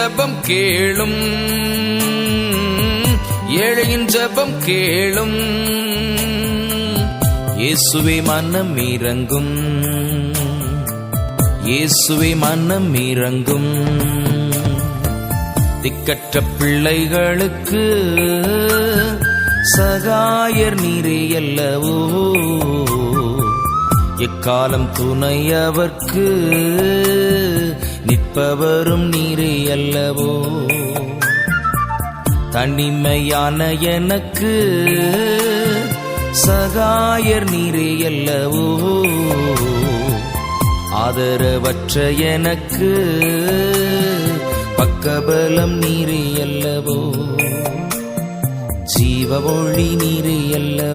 ஜெபம் கேளும், ஏழையின் ஜெபம் கேளும். இயேசுவே மனம் இறங்கும், இயேசுவே மனம் இறங்கும். திக்கற்ற பிள்ளைகளுக்கு சகாயர் நீரே அல்லவோ, எக்காலம் துணையவர்க்கு நிற்பவரும் நீரே அல்லவோ. தனிமையான எனக்கு சகாயர் நீரே அல்லவோ, ஆதரவற்ற எனக்கு பக்கபலம் நீரே அல்லவோ, ஜீவ ஒளி நீரே அல்லவோ.